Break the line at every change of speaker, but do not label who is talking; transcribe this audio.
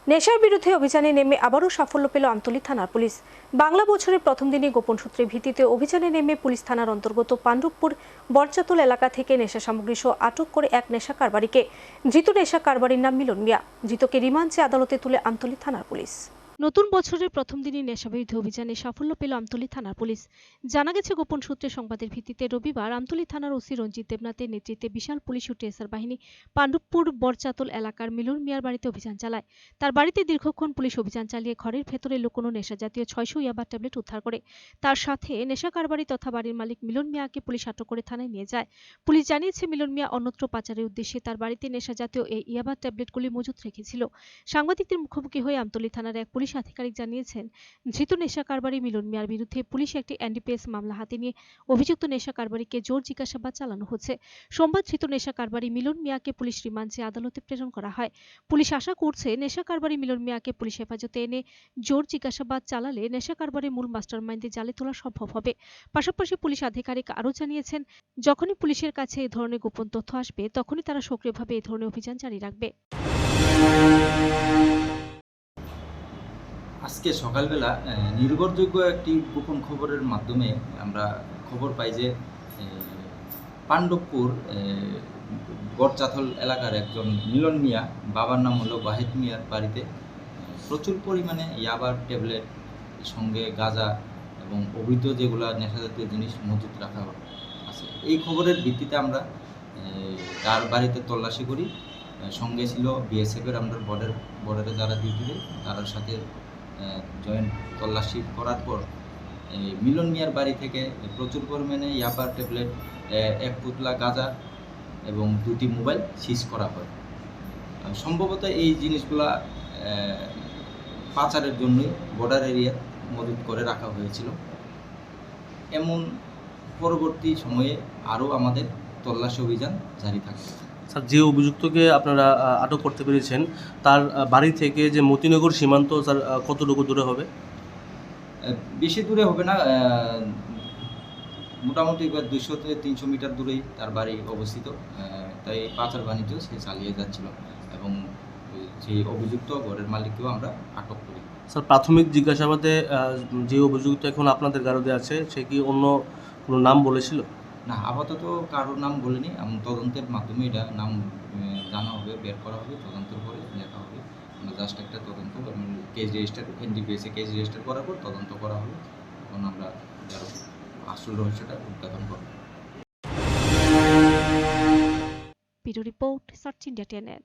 নেশার বিরুদ্ধে অভিযানে নেমে আবারও সাফল্য পেল আমতলী থানার পুলিশ। বাংলা বছরের প্রথম দিনে গোপন সূত্রের ভিত্তিতে অভিযানে নেমে পুলিশ থানার অন্তর্গত পাণ্ডবপুর বরচাতল এলাকা থেকে নেশা সামগ্রী সহ আটক করে এক নেশা কারবারিকে। ধৃত নেশা কারবারির নাম মিলন মিয়া। ধৃতকে রিমান্ডে আদালতে তুলে আমতলী থানার পুলিশ। নতুন বছরের প্রথম দিনই নেশাবিরোধী অভিযানে সাফল্য পেল আমতলী থানার পুলিশ। জানা গেছে, গোপন সূত্রে সংবাদের ভিত্তিতে রবিবার আমতলী থানার ওসি রঞ্জিত দেবনাথের নেতৃত্বে বিশাল পুলিশ ও টিএসআর বাহিনী পাণ্ডবপুর বরচাতল এলাকার মিলন মিয়ার বাড়িতে অভিযান চালায়। তার বাড়িতে দীর্ঘক্ষণ পুলিশ অভিযান চালিয়ে ঘরের ভেতরে লুকোনো নেশা জাতীয় 600 ইয়াবা ট্যাবলেট উদ্ধার করে। তার সাথে নেশা কারবারি তথা বাড়ির মালিক মিলন মিয়াকে পুলিশ আটক করে থানায় নিয়ে যায়। পুলিশ জানিয়েছে, মিলন মিয়া অন্যত্র পাচারের উদ্দেশ্যে তার বাড়িতে নেশা জাতীয় এই ইয়াবা ট্যাবলেটগুলি মজুত রেখেছিল। সাংবাদিকদের মুখোমুখি হয়ে আমতলী থানার এক পুলিশ আধিকারিক জানিয়েছেন, ধৃত নেশা কারবারি মিলন মিয়ার বিরুদ্ধে পুলিশ একটি এনডিপিএস মামলা হাতে নিয়ে অভিযুক্ত নেশা কারবারিকে জোর জিজ্ঞাসাবাদ চালানো হচ্ছে। সোমবার ধৃত নেশা কারবারি মিলন মিয়াকে পুলিশ রিমান্ডে আদালতে প্রেরণ করা হয়। পুলিশ আশা করছে, নেশা কারবারি মিলন মিয়াকে পুলিশ হেফাজতে এনে জোর জিজ্ঞাসাবাদ চালালে নেশা কারবারির মূল মাস্টারমাইন্ডে জালে তোলা সম্ভব হবে। পাশাপাশি পুলিশ আধিকারিক আরও জানিয়েছেন, যখনই পুলিশের কাছে এই ধরনের গোপন তথ্য আসবে তখনই তারা সক্রিয়ভাবে এই ধরনের অভিযান জারি রাখবে।
আজকে সকালবেলা নির্ভরযোগ্য একটি গোপন খবরের মাধ্যমে আমরা খবর পাই যে পাণ্ডবপুর বরচাতল এলাকার একজন মিলন মিয়া, বাবার নাম হলো ওয়াহিদ মিয়ার বাড়িতে প্রচুর পরিমাণে ইয়াবার ট্যাবলেট সঙ্গে গাঁজা এবং অবৈধ যেগুলো নেশাজাতীয় জিনিস মজুত রাখা আছে। এই খবরের ভিত্তিতে আমরা তার বাড়িতে তল্লাশি করি। সঙ্গে ছিল বিএসএফের আমরা বর্ডারে যারা ডিউটি দেয় তার সাথে জয়েন্ট তল্লাশি করার পর মিলন মিয়ার বাড়ি থেকে প্রচুর পরিমাণে ইয়াবার ট্যাবলেট, এক পুতলা গাঁজা এবং 2টি মোবাইল সিজ করা হয়। সম্ভবত এই জিনিসগুলা পাচারের জন্যই বর্ডার এরিয়া মজুত করে রাখা হয়েছিল। এমন পরবর্তী সময়ে আরও আমাদের তল্লাশি অভিযান জারি থাকবে।
স্যার, যে অভিযুক্তকে আপনারা আটক করতে পেরেছেন তার বাড়ি থেকে যে মতিনগর সীমান্ত, স্যার, কতটুকু দূরে হবে?
বেশি দূরে হবে না, মোটামুটি 200 থেকে 300 মিটার দূরেই তার বাড়ি অবস্থিত। তাই পাচার বাণিজ্য সে চালিয়ে যাচ্ছিল এবং যে অভিযুক্ত ঘরের মালিককেও আমরা আটক করি।
স্যার, প্রাথমিক জিজ্ঞাসাবাদে যে অভিযুক্ত এখন আপনাদের গারদে আছে সে কি অন্য কোনো নাম বলেছিল?
না, আপাতত কারোর নাম বলেনি। তদন্তের মাধ্যমে এটা নাম জানা হবে, বের করা হবে, তদন্তের পরে লেখা হবে। আমরা জাস্ট একটা তদন্ত কেস রেজিস্টার, এনডিপিএসে কেস রেজিস্টার করার পর তদন্ত করা হবে। তখন আমরা যারা আসল রহস্যটা উদ্ঘাটন করব।
Bureau report, search India TNN।